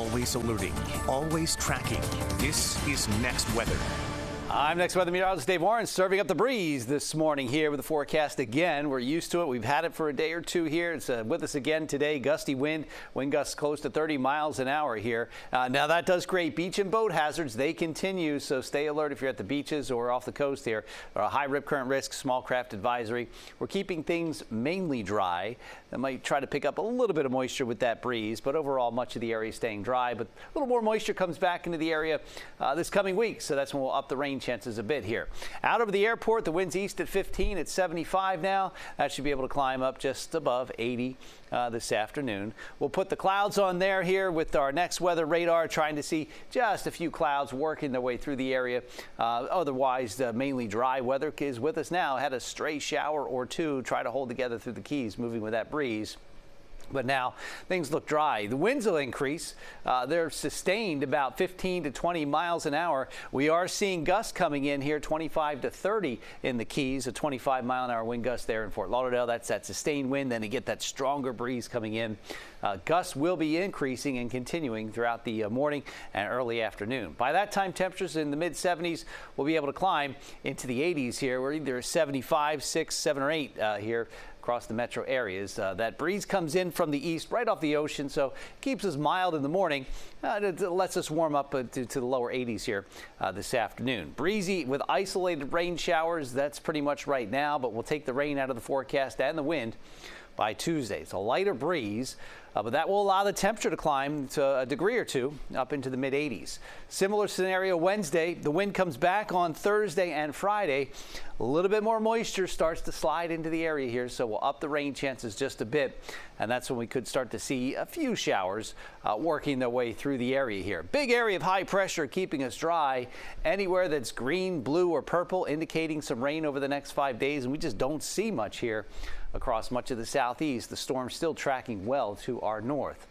Always alerting, always tracking. This is Next Weather. I'm Next Weather Meteorologist Dave Warren, serving up the breeze this morning here with the forecast again. We're used to it. We've had it for a day or two here. It's with us again today. Gusty wind gusts close to 30 miles an hour here. Now that does create beach and boat hazards. They continue, so stay alert if you're at the beaches or off the coast here. High rip current risk, small craft advisory. We're keeping things mainly dry. That might try to pick up a little bit of moisture with that breeze, but overall much of the area is staying dry. But a little more moisture comes back into the area this coming week, so that's when we'll up the rain chances a bit here. Out over the airport, the wind's east at 15. It's 75 now. That should be able to climb up just above 80 this afternoon. We'll put the clouds on there here with our next weather radar, trying to see just a few clouds working their way through the area. Otherwise, mainly dry weather is with us now. Had a stray shower or two, try to hold together through the Keys, moving with that breeze. But now things look dry. The winds will increase. They're sustained about 15 to 20 miles an hour. We are seeing gusts coming in here, 25 to 30 in the Keys, a 25-mile-an-hour wind gust there in Fort Lauderdale. That's that sustained wind. Then you get that stronger breeze coming in. Gusts will be increasing and continuing throughout the morning and early afternoon. By that time, temperatures in the mid-70s will be able to climb into the 80s here. We're either 75, 6, 7, or 8 here across the metro areas. That breeze comes in from the east right off the ocean, so it keeps us mild in the morning. It lets us warm up to the lower 80s here this afternoon. Breezy with isolated rain showers. That's pretty much right now, but we'll take the rain out of the forecast and the wind by Tuesday. It's a lighter breeze, but that will allow the temperature to climb to a degree or two up into the mid-80s. Similar scenario Wednesday. The wind comes back on Thursday and Friday. A little bit more moisture starts to slide into the area here, so we'll up the rain chances just a bit, and that's when we could start to see a few showers working their way through the area here. Big area of high pressure keeping us dry. Anywhere that's green, blue, or purple indicating some rain over the next 5 days, and we just don't see much here across much of the southeast. The storm's still tracking well to our north,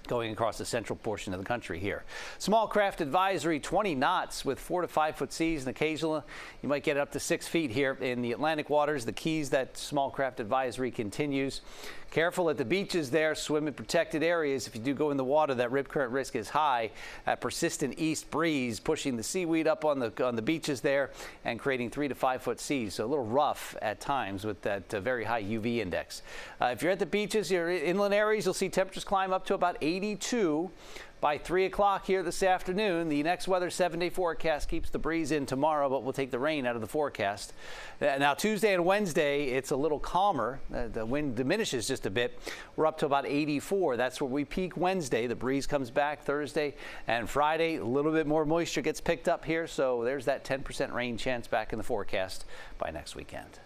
going across the central portion of the country here. Small craft advisory, 20 knots with 4 to 5 foot seas, and occasionally you might get up to 6 feet here in the Atlantic waters. The Keys, that small craft advisory continues. Careful at the beaches there. Swim in protected areas. If you do go in the water, that rip current risk is high. That persistent east breeze pushing the seaweed up on the beaches there and creating 3 to 5 foot seas. So a little rough at times with that very high UV index. If you're at the beaches, your inland areas, you'll see temperatures climb up to about 82 by 3 o'clock here this afternoon. The next weather 7-day forecast keeps the breeze in tomorrow, but we'll take the rain out of the forecast. Now Tuesday and Wednesday, it's a little calmer. The wind diminishes just a bit. We're up to about 84. That's where we peak Wednesday. The breeze comes back Thursday and Friday. A little bit more moisture gets picked up here, so there's that 10% rain chance back in the forecast by next weekend.